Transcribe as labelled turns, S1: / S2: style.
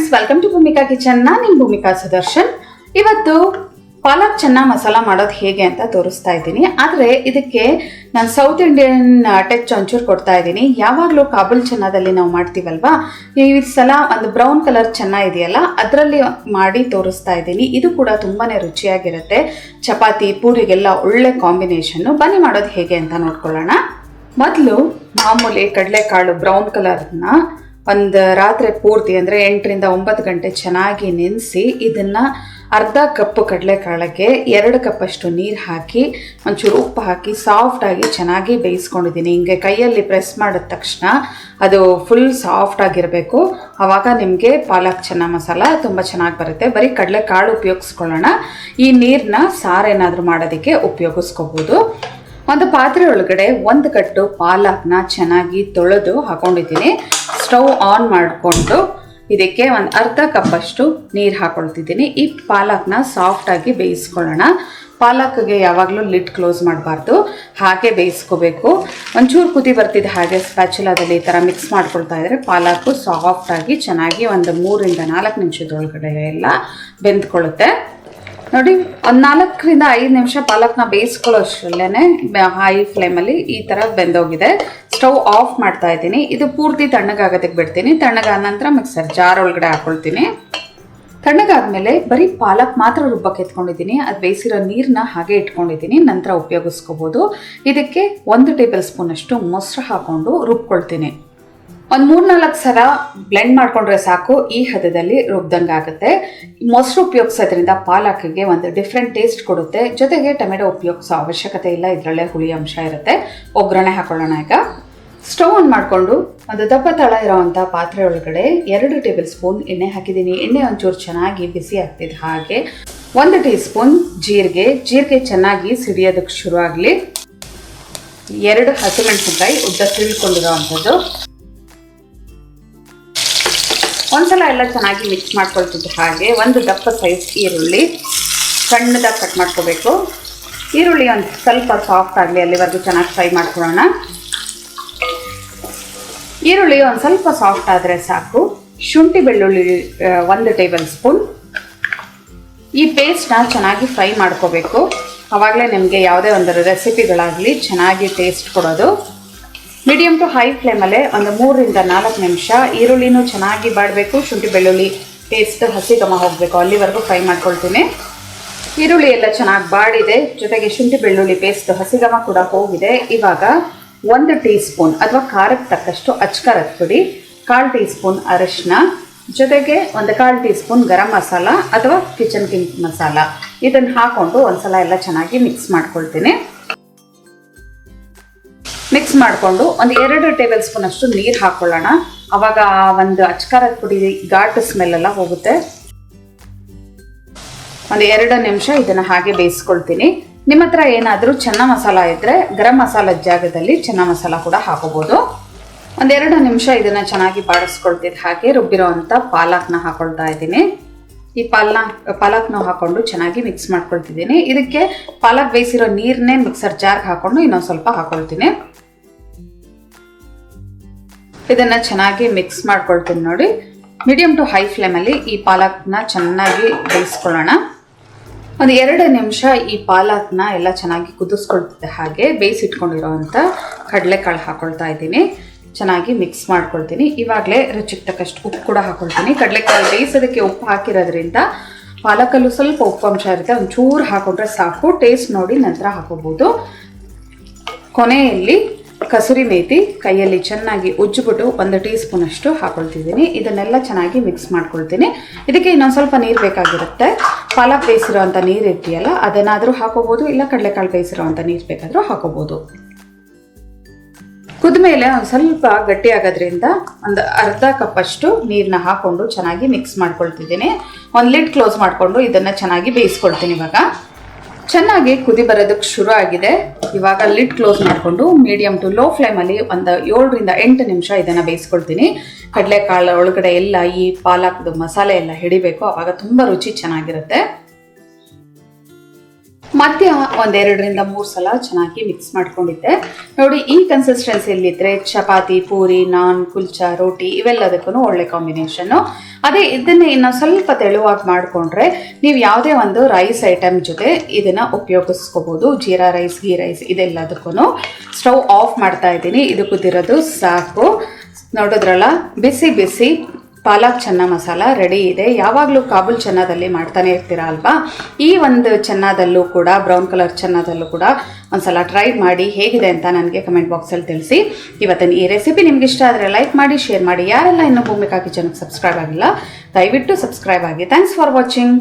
S1: Friends, welcome to Bhoomika kitchen. ನಾನು ನಿಮ್ಮ ಭೂಮಿಕಾ ಸುದರ್ಶನ್. ಇವತ್ತು ಪಾಲಕ್ ಚೆನ್ನ ಮಸಾಲ ಮಾಡೋದು ಹೇಗೆ ಅಂತ ತೋರಿಸ್ತಾ ಇದ್ದೀನಿ. ಆದರೆ ಇದಕ್ಕೆ ನಾನು ಸೌತ್ ಇಂಡಿಯನ್ ಟಚ್ ಒಂಚೂರು ಕೊಡ್ತಾ ಇದ್ದೀನಿ. ಯಾವಾಗಲೂ ಕಾಬೂಲ್ ಚೆನ್ನದಲ್ಲಿ ನಾವು ಮಾಡ್ತೀವಲ್ವಾ, ಈ ಸಲ ಒಂದು ಬ್ರೌನ್ ಕಲರ್ ಚೆನ್ನ ಇದೆಯಲ್ಲ ಅದರಲ್ಲಿ ಮಾಡಿ ತೋರಿಸ್ತಾ ಇದ್ದೀನಿ. ಇದು ಕೂಡ ತುಂಬಾ ರುಚಿಯಾಗಿರುತ್ತೆ. ಚಪಾತಿ ಪೂರಿಗೆಲ್ಲ ಒಳ್ಳೆ ಕಾಂಬಿನೇಷನ್ನು. ಬನ್ನಿ ಮಾಡೋದು ಹೇಗೆ ಅಂತ ನೋಡ್ಕೊಳ್ಳೋಣ. ಮೊದಲು ಮಾಮೂಲಿ ಕಡಲೆಕಾಳು ಬ್ರೌನ್ ಕಲರ್ನ ಒಂದು ರಾತ್ರಿ ಪೂರ್ತಿ ಅಂದರೆ 8 ರಿಂದ 9 ಗಂಟೆ ಚೆನ್ನಾಗಿ ನೆನೆಸಿ ಇದನ್ನು ಅರ್ಧ ಕಪ್ಪು ಕಡಲೆಕಾಳಕ್ಕೆ 2 ಕಪ್ಪಷ್ಟು ನೀರು ಹಾಕಿ ಒಂಚೂರು ಉಪ್ಪು ಹಾಕಿ ಸಾಫ್ಟಾಗಿ ಚೆನ್ನಾಗಿ ಬೇಯಿಸ್ಕೊಂಡಿದ್ದೀನಿ. ಹಿಂಗೆ ಕೈಯಲ್ಲಿ ಪ್ರೆಸ್ ಮಾಡಿದ ತಕ್ಷಣ ಅದು ಫುಲ್ ಸಾಫ್ಟಾಗಿರಬೇಕು. ಆವಾಗ ನಿಮಗೆ ಪಾಲಕ್ ಚೆನ್ನ ಮಸಾಲ ತುಂಬ ಚೆನ್ನಾಗಿ ಬರುತ್ತೆ. ಬರೀ ಕಡಲೆಕಾಳು ಉಪಯೋಗಿಸ್ಕೊಳ್ಳೋಣ. ಈ ನೀರನ್ನ ಸಾರೇನಾದರೂ ಮಾಡೋದಕ್ಕೆ ಉಪಯೋಗಿಸ್ಕೋಬೋದು. ಒಂದು ಪಾತ್ರೆ ಒಳಗಡೆ 1 ಕಟ್ಟು ಪಾಲಕ್ನ ಚೆನ್ನಾಗಿ ತೊಳೆದು ಹಾಕೊಂಡಿದ್ದೀನಿ. ಸ್ಟವ್ ಆನ್ ಮಾಡಿಕೊಂಡು ಇದಕ್ಕೆ ಒಂದು ಅರ್ಧ ಕಪ್ಪಷ್ಟು ನೀರು ಹಾಕೊಳ್ತಿದ್ದೀನಿ. ಈ ಪಾಲಕ್ನ ಸಾಫ್ಟಾಗಿ ಬೇಯಿಸ್ಕೊಳ್ಳೋಣ. ಪಾಲಕ್ಗೆ ಯಾವಾಗಲೂ ಲಿಡ್ ಕ್ಲೋಸ್ ಮಾಡಬಾರ್ದು, ಹಾಗೆ ಬೇಯಿಸ್ಕೋಬೇಕು. ಒಂಚೂರು ಕುದಿ ಬರ್ತಿದ್ದ ಹಾಗೆ ಸ್ಪ್ಯಾಚುಲಾದಲ್ಲಿ ಈ ಥರ ಮಿಕ್ಸ್ ಮಾಡ್ಕೊಳ್ತಾ ಇದ್ದರೆ ಪಾಲಕ್ಕು ಸಾಫ್ಟಾಗಿ ಚೆನ್ನಾಗಿ ಒಂದು 3 ರಿಂದ 4 ನಿಮಿಷದೊಳಗಡೆ ಎಲ್ಲ ಬೆಂದ್ಕೊಳ್ಳುತ್ತೆ. ನೋಡಿ, ಒಂದು 4 ರಿಂದ 5 ನಿಮಿಷ ಪಾಲಕ್ನ ಬೇಯಿಸ್ಕೊಳ್ಳೋ ಅಷ್ಟರಲ್ಲೇ ಹೈ ಫ್ಲೇಮಲ್ಲಿ ಈ ಥರ ಬೆಂದೋಗಿದೆ. ಸ್ಟವ್ ಆಫ್ ಮಾಡ್ತಾ ಇದ್ದೀನಿ. ಇದು ಪೂರ್ತಿ ತಣ್ಣಗಾಗೋದಕ್ಕೆ ಬಿಡ್ತೀನಿ. ತಣ್ಣಗಾದ ನಂತರ ಮಿಕ್ಸರ್ ಜಾರ್ ಒಳಗಡೆ ಹಾಕ್ಕೊಳ್ತೀನಿ. ತಣ್ಣಗಾದ್ಮೇಲೆ ಬರೀ ಪಾಲಕ್ ಮಾತ್ರ ರುಬ್ಬಕ್ಕೆ ಎತ್ಕೊಂಡಿದ್ದೀನಿ. ಅದು ಬೇಯಿಸಿರೋ ನೀರನ್ನ ಹಾಗೆ ಇಟ್ಕೊಂಡಿದ್ದೀನಿ, ನಂತರ ಉಪಯೋಗಿಸ್ಕೋಬೋದು. ಇದಕ್ಕೆ 1 ಟೇಬಲ್ ಸ್ಪೂನ್ ಅಷ್ಟು ಮೊಸರು ಹಾಕ್ಕೊಂಡು ರುಬ್ಕೊಳ್ತೀನಿ. ಒಂದು 3-4 ಸಲ ಬ್ಲೆಂಡ್ ಮಾಡಿಕೊಂಡ್ರೆ ಸಾಕು, ಈ ಹದದಲ್ಲಿ ರುಬ್ದಂಗೆ ಆಗುತ್ತೆ. ಮೊಸರು ಉಪಯೋಗಿಸೋದ್ರಿಂದ ಪಾಲಕ್ಗೆ ಒಂದು ಡಿಫ್ರೆಂಟ್ ಟೇಸ್ಟ್ ಕೊಡುತ್ತೆ. ಜೊತೆಗೆ ಟೊಮೆಟೊ ಉಪಯೋಗಿಸೋ ಅವಶ್ಯಕತೆ ಇಲ್ಲ, ಇದರಲ್ಲೇ ಹುಳಿ ಅಂಶ ಇರುತ್ತೆ. ಒಗ್ಗರಣೆ ಹಾಕೊಳ್ಳೋಣ. ಈಗ ಸ್ಟವ್ ಆನ್ ಮಾಡಿಕೊಂಡು ಒಂದು ದಪ್ಪ ತಳ ಇರೋವಂಥ ಪಾತ್ರೆ ಒಳಗಡೆ 2 ಟೇಬಲ್ ಸ್ಪೂನ್ ಎಣ್ಣೆ ಹಾಕಿದ್ದೀನಿ. ಎಣ್ಣೆ ಒಂಚೂರು ಚೆನ್ನಾಗಿ ಬಿಸಿ ಆಗ್ತಿದ್ದ ಹಾಗೆ 1 ಟೀ ಸ್ಪೂನ್ ಜೀರಿಗೆ ಚೆನ್ನಾಗಿ ಸಿಡಿಯೋದಕ್ಕೆ ಶುರು ಆಗಲಿ. 2 ಹಸಿಮೆಣಸಿನಕಾಯಿ ಉದ್ದ ಸಿಳ್ಕೊಂಡಿರೋ ಅಂಥದ್ದು. ಒಂದ್ಸಲ ಎಲ್ಲ ಚೆನ್ನಾಗಿ ಮಿಕ್ಸ್ ಮಾಡ್ಕೊಳ್ತಿದ್ದ ಹಾಗೆ 1 ದಪ್ಪ ಸೈಜ್ ಈರುಳ್ಳಿ ಸಣ್ಣದಾಗಿ ಕಟ್ ಮಾಡ್ಕೋಬೇಕು. ಈರುಳ್ಳಿ ಒಂದು ಸ್ವಲ್ಪ ಸಾಫ್ಟ್ ಆಗಲಿ, ಅಲ್ಲಿವರೆಗೂ ಚೆನ್ನಾಗಿ ಫ್ರೈ ಮಾಡ್ಕೊಳ್ಳೋಣ. ಈರುಳ್ಳಿ ಒಂದು ಸ್ವಲ್ಪ ಸಾಫ್ಟ್ ಆದರೆ ಸಾಕು. ಶುಂಠಿ ಬೆಳ್ಳುಳ್ಳಿ 1 ಟೇಬಲ್ ಸ್ಪೂನ್. ಈ ಪೇಸ್ಟ್ನ ಚೆನ್ನಾಗಿ ಫ್ರೈ ಮಾಡ್ಕೋಬೇಕು. ಆವಾಗಲೇ ನಿಮಗೆ ಯಾವುದೇ ಒಂದು ರೆಸಿಪಿಗಳಾಗಲಿ ಚೆನ್ನಾಗಿ ಟೇಸ್ಟ್ ಕೊಡೋದು. ಮೀಡಿಯಮ್ ಟು ಹೈ ಫ್ಲೇಮಲ್ಲೇ ಒಂದು 3 ರಿಂದ 4 ನಿಮಿಷ ಈರುಳ್ಳಿನೂ ಚೆನ್ನಾಗಿ ಬಾಡಬೇಕು. ಶುಂಠಿ ಬೆಳ್ಳುಳ್ಳಿ ಪೇಸ್ಟ್ ಹಸಿ ಘಮ ಹೋಗಬೇಕು, ಅಲ್ಲಿವರೆಗೂ ಫ್ರೈ ಮಾಡ್ಕೊಳ್ತೀನಿ. ಈರುಳ್ಳಿ ಎಲ್ಲ ಚೆನ್ನಾಗಿ ಬಾಡಿದೆ, ಜೊತೆಗೆ ಶುಂಠಿ ಬೆಳ್ಳುಳ್ಳಿ ಪೇಸ್ಟ್ ಹಸಿ ಘಮ ಕೂಡ ಹೋಗಿದೆ. ಇವಾಗ 1 ಟೀ ಸ್ಪೂನ್ ಅಥವಾ ಖಾರಕ್ಕೆ ತಕ್ಕಷ್ಟು ಅಚ್ಕಾರದ ಪುಡಿ, 1/4 ಟೀ ಸ್ಪೂನ್ ಅರಿಶಿನ, ಜೊತೆಗೆ 1/4 ಟೀ ಸ್ಪೂನ್ ಗರಂ ಮಸಾಲ ಅಥವಾ ಕಿಚನ್ ಕಿಂಗ್ ಮಸಾಲ ಇದನ್ನು ಹಾಕ್ಕೊಂಡು ಒಂದ್ಸಲ ಎಲ್ಲ ಚೆನ್ನಾಗಿ ಮಿಕ್ಸ್ ಮಾಡ್ಕೊಳ್ತೀನಿ. ಮಿಕ್ಸ್ ಮಾಡಿಕೊಂಡು ಒಂದು 2 ಟೇಬಲ್ ಸ್ಪೂನ್ ಅಷ್ಟು ನೀರು ಹಾಕ್ಕೊಳ್ಳೋಣ. ಆವಾಗ ಒಂದು ಅಚ್ಕಾರದ ಪುಡಿ ಘಾಟು ಸ್ಮೆಲ್ಲೆಲ್ಲ ಹೋಗುತ್ತೆ. ಒಂದು 2 ನಿಮಿಷ ಇದನ್ನು ಹಾಗೆ ಬೇಯಿಸ್ಕೊಳ್ತೀನಿ. ನಿಮ್ಮ ಹತ್ರ ಏನಾದರೂ ಚೆನ್ನ ಮಸಾಲ ಇದ್ದರೆ ಗರಂ ಮಸಾಲದ ಜಾಗದಲ್ಲಿ ಚೆನ್ನ ಮಸಾಲ ಕೂಡ ಹಾಕೋಬೋದು. ಒಂದು 2 ನಿಮಿಷ ಇದನ್ನು ಚೆನ್ನಾಗಿ ಬಾಡಿಸ್ಕೊಳ್ತಿದ್ದ ಹಾಗೆ ರುಬ್ಬಿರೋ ಅಂಥ ಪಾಲಕ್ನ ಹಾಕೊಳ್ತಾ ಇದ್ದೀನಿ. ಈ ಪಾಲಕ್ನ ಹಾಕ್ಕೊಂಡು ಚೆನ್ನಾಗಿ ಮಿಕ್ಸ್ ಮಾಡ್ಕೊಳ್ತಿದ್ದೀನಿ. ಇದಕ್ಕೆ ಪಾಲಕ್ ಬೇಯಿಸಿರೋ ನೀರನ್ನೇ ಮಿಕ್ಸರ್ ಜಾರ್ಗೆ ಹಾಕ್ಕೊಂಡು ಇನ್ನೊಂದು ಸ್ವಲ್ಪ ಹಾಕೊಳ್ತೀನಿ. ಇದನ್ನು ಚೆನ್ನಾಗಿ ಮಿಕ್ಸ್ ಮಾಡ್ಕೊಳ್ತೀನಿ. ನೋಡಿ, ಮೀಡಿಯಮ್ ಟು ಹೈ ಫ್ಲೇಮಲ್ಲಿ ಈ ಪಾಲಕ್ನ ಚೆನ್ನಾಗಿ ಬೇಯಿಸ್ಕೊಳ್ಳೋಣ. ಒಂದು 2 ನಿಮಿಷ ಈ ಪಾಲಕ್ನ ಎಲ್ಲ ಚೆನ್ನಾಗಿ ಕುದಿಸ್ಕೊಳ್ತಿದ್ದೆ ಹಾಗೆ ಬೇಯಿಸಿಟ್ಕೊಂಡಿರೋವಂಥ ಕಡಲೆಕಾಳು ಹಾಕ್ಕೊಳ್ತಾ ಇದ್ದೀನಿ. ಚೆನ್ನಾಗಿ ಮಿಕ್ಸ್ ಮಾಡ್ಕೊಳ್ತೀನಿ. ಇವಾಗಲೇ ರುಚಿಗೆ ತಕ್ಕಷ್ಟು ಉಪ್ಪು ಕೂಡ ಹಾಕ್ಕೊಳ್ತೀನಿ. ಕಡಲೆಕಾಳು ಬೇಯಿಸೋದಕ್ಕೆ ಉಪ್ಪು ಹಾಕಿರೋದ್ರಿಂದ ಪಾಲಕಲ್ಲೂ ಸ್ವಲ್ಪ ಉಪ್ಪು ಅಂಶ ಇರುತ್ತೆ, ಒಂಚೂರು ಹಾಕೊಂಡ್ರೆ ಸಾಕು. ಟೇಸ್ಟ್ ನೋಡಿ ನಂತರ ಹಾಕೋಬೋದು. ಕೊನೆಯಲ್ಲಿ ಕಸೂರಿ ಮೇಥಿ ಕೈಯಲ್ಲಿ ಚೆನ್ನಾಗಿ ಉಜ್ಜಿಬಿಟ್ಟು 1 ಟೀ ಸ್ಪೂನ್ ಅಷ್ಟು ಹಾಕೊಳ್ತಿದ್ದೀನಿ. ಇದನ್ನೆಲ್ಲ ಚೆನ್ನಾಗಿ ಮಿಕ್ಸ್ ಮಾಡ್ಕೊಳ್ತೀನಿ. ಇದಕ್ಕೆ ಇನ್ನೊಂದು ಸ್ವಲ್ಪ ನೀರು ಬೇಕಾಗಿರುತ್ತೆ. ಪಾಲಕ್ ಬೇಯಿಸಿರೋ ಅಂಥ ನೀರು ಇರ್ತೀಯಲ್ಲ ಅದನ್ನಾದರೂ ಹಾಕೋಬೋದು, ಇಲ್ಲ ಕಡಲೆಕಾಳು ಬೇಯಿಸಿರೋ ಅಂಥ ನೀರು ಬೇಕಾದರೂ ಹಾಕೋಬೋದು. ಕುದ್ಮೇಲೆ ಒಂದು ಸ್ವಲ್ಪ ಗಟ್ಟಿ ಆಗೋದ್ರಿಂದ ಒಂದು ಅರ್ಧ ಕಪ್ಪಷ್ಟು ನೀರನ್ನ ಹಾಕ್ಕೊಂಡು ಚೆನ್ನಾಗಿ ಮಿಕ್ಸ್ ಮಾಡ್ಕೊಳ್ತಿದ್ದೀನಿ. ಒಂದು ಲಿಡ್ ಕ್ಲೋಸ್ ಮಾಡಿಕೊಂಡು ಇದನ್ನು ಚೆನ್ನಾಗಿ ಬೇಯಿಸ್ಕೊಳ್ತೀನಿ. ಇವಾಗ ಚೆನ್ನಾಗಿ ಕುದಿ ಬರೋದಕ್ಕೆ ಶುರು ಆಗಿದೆ. ಇವಾಗ ಲಿಡ್ ಕ್ಲೋಸ್ ಮಾಡಿಕೊಂಡು ಮೀಡಿಯಮ್ ಟು ಲೋ ಫ್ಲೇಮಲ್ಲಿ ಒಂದು 7 ರಿಂದ 8 ನಿಮಿಷ ಇದನ್ನು ಬೇಯಿಸ್ಕೊಳ್ತೀನಿ. ಕಡಲೆಕಾಳು ಒಳಗಡೆ ಎಲ್ಲ ಈ ಪಾಲಕ್ದು ಮಸಾಲೆ ಎಲ್ಲ ಹಿಡಿಬೇಕು, ಆವಾಗ ತುಂಬ ರುಚಿ ಚೆನ್ನಾಗಿರುತ್ತೆ. ಮಧ್ಯ ಒಂದೆರಡರಿಂದ 3 ಸಲ ಚೆನ್ನಾಗಿ ಮಿಕ್ಸ್ ಮಾಡ್ಕೊಂಡಿದ್ದೆ. ನೋಡಿ ಈ ಕನ್ಸಿಸ್ಟೆನ್ಸಿಯಲ್ಲಿದ್ದರೆ ಚಪಾತಿ, ಪೂರಿ, ನಾನ್, ಕುಲ್ಚಾ, ರೋಟಿ ಇವೆಲ್ಲದಕ್ಕೂ ಒಳ್ಳೆ ಕಾಂಬಿನೇಷನ್ನು. ಅದೇ ಇದನ್ನೇ ಇನ್ನು ಸ್ವಲ್ಪ ತೆಳುವಾಗಿ ಮಾಡಿಕೊಂಡ್ರೆ ನೀವು ಯಾವುದೇ ಒಂದು ರೈಸ್ ಐಟಮ್ ಜೊತೆ ಇದನ್ನು ಉಪಯೋಗಿಸ್ಕೋಬೋದು. ಜೀರಾ ರೈಸ್, ಗೀ ರೈಸ್ ಇದೆಲ್ಲದಕ್ಕೂ. ಸ್ಟವ್ ಆಫ್ ಮಾಡ್ತಾ ಇದ್ದೀನಿ. ಇದು ಕುದಿರೋದು ಸಾಕು. ನೋಡಿದ್ರಲ್ಲ, ಬಿಸಿ ಬಿಸಿ ಪಾಲಕ್ ಚೆನ್ನ ಮಸಾಲ ರೆಡಿ ಇದೆ. ಯಾವಾಗಲೂ ಕಾಬೂಲ್ ಚೆನ್ನದಲ್ಲಿ ಮಾಡ್ತಾನೆ ಇರ್ತೀರ ಅಲ್ವಾ? ಈ ಒಂದು ಚೆನ್ನದಲ್ಲೂ ಕೂಡ, ಬ್ರೌನ್ ಕಲರ್ ಚೆನ್ನದಲ್ಲೂ ಕೂಡ ಒಂದ್ಸಲ ಟ್ರೈ ಮಾಡಿ ಹೇಗಿದೆ ಅಂತ ನನಗೆ ಕಮೆಂಟ್ ಬಾಕ್ಸಲ್ಲಿ ತಿಳಿಸಿ. ಇವತ್ತಿನ ಈ ರೆಸಿಪಿ ನಿಮ್ಗೆ ಇಷ್ಟ ಆದರೆ ಲೈಕ್ ಮಾಡಿ, ಶೇರ್ ಮಾಡಿ. ಯಾರೆಲ್ಲ ಇನ್ನೂ ಭೂಮಿಕಾ ಕಿಚನ್ಗೆ ಸಬ್ಸ್ಕ್ರೈಬ್ ಆಗಿಲ್ಲ ದಯವಿಟ್ಟು ಸಬ್ಸ್ಕ್ರೈಬ್ ಆಗಿ. Thanks for watching.